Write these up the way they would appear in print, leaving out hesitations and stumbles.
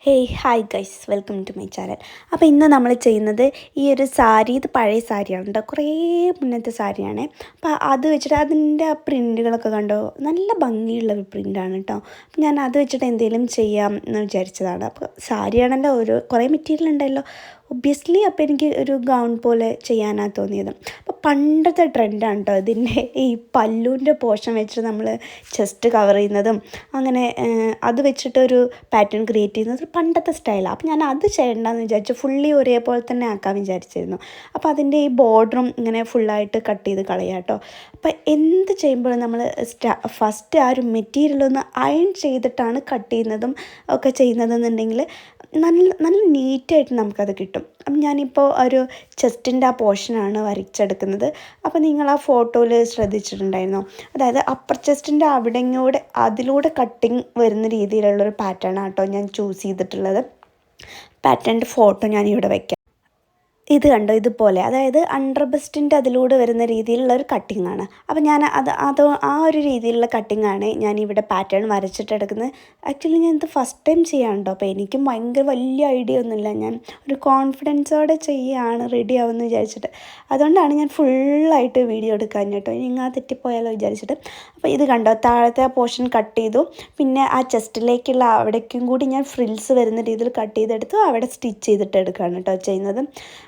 Hey hi guys, welcome to my channel. അപ്പോൾ ഇന്ന് നമ്മൾ ചെയ്യുന്നത് ഈ ഒരു സാരി, ഇത് പഴയ സാരിയാണ് കേട്ടോ, കുറേ മുന്നത്തെ സാരിയാണ്. അപ്പോൾ അത് വെച്ചിട്ട് അതിൻ്റെ ആ പ്രിൻറ്റുകളൊക്കെ കണ്ടോ, നല്ല ഭംഗിയുള്ള ഒരു പ്രിൻ്റാണ് കേട്ടോ. അപ്പോൾ ഞാൻ അത് വെച്ചിട്ട് എന്തെങ്കിലും ചെയ്യാം എന്ന് വിചാരിച്ചതാണ്. അപ്പോൾ സാരിയാണല്ലോ, കുറേ മെറ്റീരിയൽ ഉണ്ടല്ലോ, ഒബ്വിയസ്ലി അപ്പോൾ എനിക്ക് ഒരു ഗൗൺ പോലെ ചെയ്യാനാണ് തോന്നിയത്. അപ്പോൾ പണ്ടത്തെ ട്രെൻഡാണ് കേട്ടോ ഇതിൻ്റെ ഈ പല്ലുവിൻ്റെ പോർഷൻ വെച്ചിട്ട് നമ്മൾ ചെസ്റ്റ് കവർ ചെയ്യുന്നതും അങ്ങനെ അത് വെച്ചിട്ടൊരു പാറ്റേൺ ക്രിയേറ്റ് ചെയ്യുന്നത് പണ്ടത്തെ സ്റ്റൈലാണ്. അപ്പോൾ ഞാൻ അത് ചെയ്യണ്ടെന്ന് വിചാരിച്ചു, ഫുള്ളി ഒരേപോലെ തന്നെ ആക്കാൻ വിചാരിച്ചിരുന്നു. അപ്പോൾ അതിൻ്റെ ഈ ബോർഡറും ഇങ്ങനെ ഫുള്ളായിട്ട് കട്ട് ചെയ്ത് കളയാം കേട്ടോ. അപ്പോൾ എന്ത് ചെയ്യുമ്പോഴും നമ്മൾ ഫസ്റ്റ് ആ ഒരു മെറ്റീരിയലൊന്ന് അയൺ ചെയ്തിട്ടാണ് കട്ട് ചെയ്യുന്നതും ഒക്കെ ചെയ്യുന്നതെന്നുണ്ടെങ്കിൽ നല്ല നീറ്റായിട്ട് നമുക്കത് കിട്ടും. അപ്പം ഞാനിപ്പോൾ ഒരു ചെസ്റ്റിൻ്റെ ആ പോർഷനാണ് വരച്ചെടുക്കുന്നത്. അപ്പോൾ നിങ്ങൾ ആ ഫോട്ടോയിൽ ശ്രദ്ധിച്ചിട്ടുണ്ടായിരുന്നോ, അതായത് അപ്പർ ചെസ്റ്റിൻ്റെ അതിലൂടെ കട്ടിങ് വരുന്ന രീതിയിലുള്ളൊരു പാറ്റേൺ ആട്ടോ ഞാൻ ചൂസ് ചെയ്തിട്ടുള്ളത്. പാറ്റേണിൻ്റെ ഫോട്ടോ ഞാനിവിടെ വയ്ക്കാം. ഇത് കണ്ടോ, ഇതുപോലെ, അതായത് അണ്ടർ ബസ്റ്റിൻ്റെ അതിലൂടെ വരുന്ന രീതിയിലുള്ള ഒരു കട്ടിങ്ങാണ്. അപ്പോൾ ഞാൻ ആ ഒരു രീതിയിലുള്ള കട്ടിങ്ങാണ് ഞാനിവിടെ പാറ്റേൺ വരച്ചിട്ടെടുക്കുന്നത്. ആക്ച്വലി ഞാൻ ഇത് ഫസ്റ്റ് ടൈം ചെയ്യാനുണ്ടോ, അപ്പോൾ എനിക്കും ഭയങ്കര വലിയ ഐഡിയ ഒന്നുമില്ല. ഞാൻ ഒരു കോൺഫിഡൻസോടെ ചെയ്യുകയാണ്, റെഡി ആവുമെന്ന് വിചാരിച്ചിട്ട്. അതുകൊണ്ടാണ് ഞാൻ ഫുള്ളായിട്ട് വീഡിയോ എടുക്കാൻ കേട്ടോ, ഇനി തെറ്റിപ്പോയാലോ വിചാരിച്ചിട്ട്. അപ്പോൾ ഇത് കണ്ടോ, താഴത്തെ ആ പോർഷൻ കട്ട് ചെയ്തു, പിന്നെ ആ ചെസ്റ്റിലേക്കുള്ള അവിടേക്കും കൂടി ഞാൻ ഫ്രിൽസ് വരുന്ന രീതിയിൽ കട്ട് ചെയ്തെടുത്തു, അവിടെ സ്റ്റിച്ച് ചെയ്തിട്ട് എടുക്കുകയാണ് കേട്ടോ ചെയ്യുന്നത്.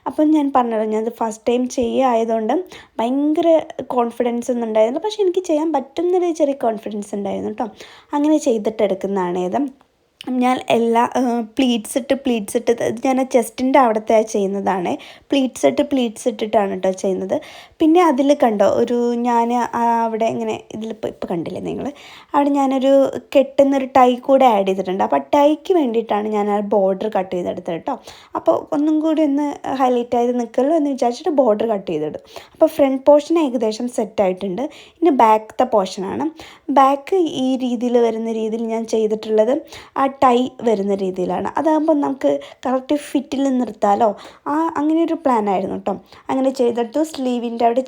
അപ്പം ഞാൻ പറഞ്ഞല്ലോ, ഞാനത് ഫസ്റ്റ് ടൈം ചെയ്യുകയായതുകൊണ്ട് ഭയങ്കര കോൺഫിഡൻസ് ഒന്നും ഉണ്ടായിരുന്നില്ല, പക്ഷേ എനിക്ക് ചെയ്യാൻ പറ്റുന്നൊരു ചെറിയ കോൺഫിഡൻസ് ഉണ്ടായിരുന്നു കേട്ടോ. അങ്ങനെ ചെയ്തിട്ടെടുക്കുന്നതാണ് ഇത്. ഞാൻ എല്ലാ പ്ലീറ്റ്സ് ഇട്ട് ഞാൻ ചെസ്റ്റിൻ്റെ അവിടുത്തെ ചെയ്യുന്നതാണ്. പ്ലീറ്റ്സ് ഇട്ടിട്ടാണ് കേട്ടോ ചെയ്യുന്നത്. പിന്നെ അതിൽ കണ്ടോ, ഞാൻ അവിടെ ഇങ്ങനെ ഇപ്പോൾ കണ്ടില്ലേ നിങ്ങൾ, അവിടെ ഞാനൊരു കെട്ടുന്നൊരു ടൈ കൂടെ ആഡ് ചെയ്തിട്ടുണ്ട്. അപ്പോൾ ടൈക്ക് വേണ്ടിയിട്ടാണ് ഞാൻ ആ ബോർഡർ കട്ട് ചെയ്തെടുത്തത് കേട്ടോ. അപ്പോൾ ഒന്നും കൂടി ഒന്ന് ഹൈലൈറ്റ് ആയത് നിൽക്കുമല്ലോ എന്ന് വിചാരിച്ചിട്ട് ബോർഡർ കട്ട് ചെയ്തിടും. അപ്പോൾ ഫ്രണ്ട് പോർഷൻ ഏകദേശം സെറ്റായിട്ടുണ്ട്. ഇനി ബാക്കത്തെ പോർഷനാണ്. ബാക്ക് ഈ രീതിയിൽ വരുന്ന രീതിയിൽ ഞാൻ ചെയ്തിട്ടുള്ളത് ആ ടൈ വരുന്ന രീതിയിലാണ്. അതാകുമ്പോൾ നമുക്ക് കറക്റ്റ് ഫിറ്റിൽ നിർത്താമല്ലോ, അങ്ങനെയൊരു പ്ലാനായിരുന്നു കേട്ടോ. അങ്ങനെ ചെയ്തിട്ട് സ്ലീവിൻ്റെ അവിടെ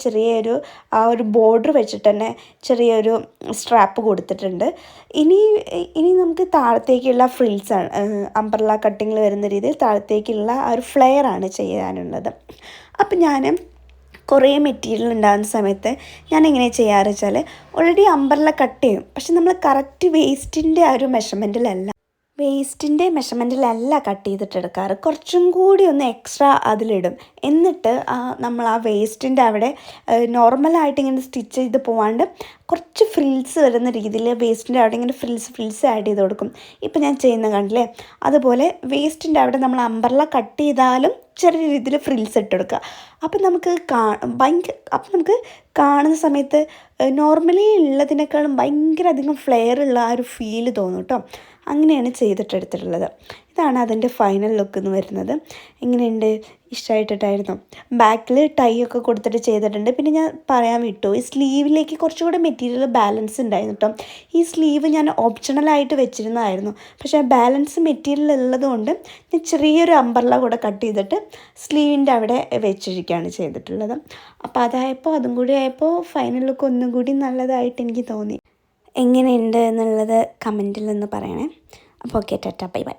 ആ ഒരു ബോർഡർ വെച്ചിട്ട് തന്നെ ചെറിയൊരു സ്ട്രാപ്പ് കൊടുത്തിട്ടുണ്ട്. ഇനി നമുക്ക് താഴത്തേക്കുള്ള ഫ്രിൽസാണ്, അംബ്രല്ല കട്ടിങ്ങിൽ വരുന്ന രീതിയിൽ താഴത്തേക്കുള്ള ആ ഒരു ഫ്ലെയർ ആണ് ചെയ്യാനുള്ളത്. അപ്പം ഞാൻ കുറേ മെറ്റീരിയൽ ഉണ്ടാകുന്ന സമയത്ത് ഞാൻ എങ്ങനെ ചെയ്യാറ് വെച്ചാൽ, ഓൾറെഡി അംബ്രല്ല കട്ട് ചെയ്യും, പക്ഷെ നമ്മൾ കറക്റ്റ് വേസ്റ്റിൻ്റെ ആ ഒരു മെഷർമെൻറ്റിലല്ല കട്ട് ചെയ്തിട്ടെടുക്കാറ്. കുറച്ചും കൂടി ഒന്ന് എക്സ്ട്രാ അതിലിടും. എന്നിട്ട് നമ്മൾ ആ വേസ്റ്റിൻ്റെ അവിടെ നോർമലായിട്ട് ഇങ്ങനെ സ്റ്റിച്ച് ചെയ്ത് പോവാണ്ട് കുറച്ച് ഫ്രിൽസ് വരുന്ന രീതിയിൽ വേസ്റ്റിൻ്റെ അവിടെ ഇങ്ങനെ ഫ്രിൽസ് ആഡ് ചെയ്ത് കൊടുക്കും. ഇപ്പം ഞാൻ ചെയ്യുന്ന കണ്ടില്ലേ, അതുപോലെ വേസ്റ്റിൻ്റെ അവിടെ നമ്മൾ അംബ്രല്ല കട്ട് ചെയ്താലും ചെറിയ രീതിയിൽ ഫ്രിൽസ് ഇട്ടെടുക്കുക. അപ്പം നമുക്ക് കാണുന്ന സമയത്ത് നോർമലി ഉള്ളതിനേക്കാളും ഭയങ്കര അധികം ഫ്ലെയർ ഉള്ള ആ ഒരു ഫീല് തോന്നും കേട്ടോ. അങ്ങനെയാണ് ചെയ്തിട്ടെടുത്തിട്ടുള്ളത്. ഇതാണ് അതിൻ്റെ ഫൈനൽ ലുക്ക് എന്ന് വരുന്നത്. എങ്ങനെയുണ്ട്, ഇഷ്ടമായിട്ടായിരുന്നു. ബാക്കിൽ ടൈ ഒക്കെ കൊടുത്തിട്ട് ചെയ്തിട്ടുണ്ട്. പിന്നെ ഞാൻ പറയാൻ വിട്ടു, ഈ സ്ലീവിലേക്ക് കുറച്ചുകൂടെ മെറ്റീരിയൽ ബാലൻസ് ഉണ്ടായിരുന്നു കേട്ടോ. ഈ സ്ലീവ് ഞാൻ ഓപ്ഷണലായിട്ട് വെച്ചിരുന്നതായിരുന്നു, പക്ഷേ ബാലൻസ് മെറ്റീരിയൽ ഉള്ളതുകൊണ്ട് ഞാൻ ചെറിയൊരു അംബ്രല്ല കൂടെ കട്ട് ചെയ്തിട്ട് സ്ലീവിൻ്റെ അവിടെ വെച്ചിരിക്കുകയാണ് ചെയ്തിട്ടുള്ളത്. അപ്പോൾ അതും കൂടി ആയപ്പോൾ ഫൈനൽ ലുക്ക് ഒന്നും കൂടി നല്ലതായിട്ട് എനിക്ക് തോന്നി. എങ്ങനെയുണ്ട് എന്നുള്ളത് കമൻറ്റിൽ ഒന്ന് പറയണേ. അപ്പോൾ ഓക്കെ, ടാറ്റാ, ബൈ ബൈ.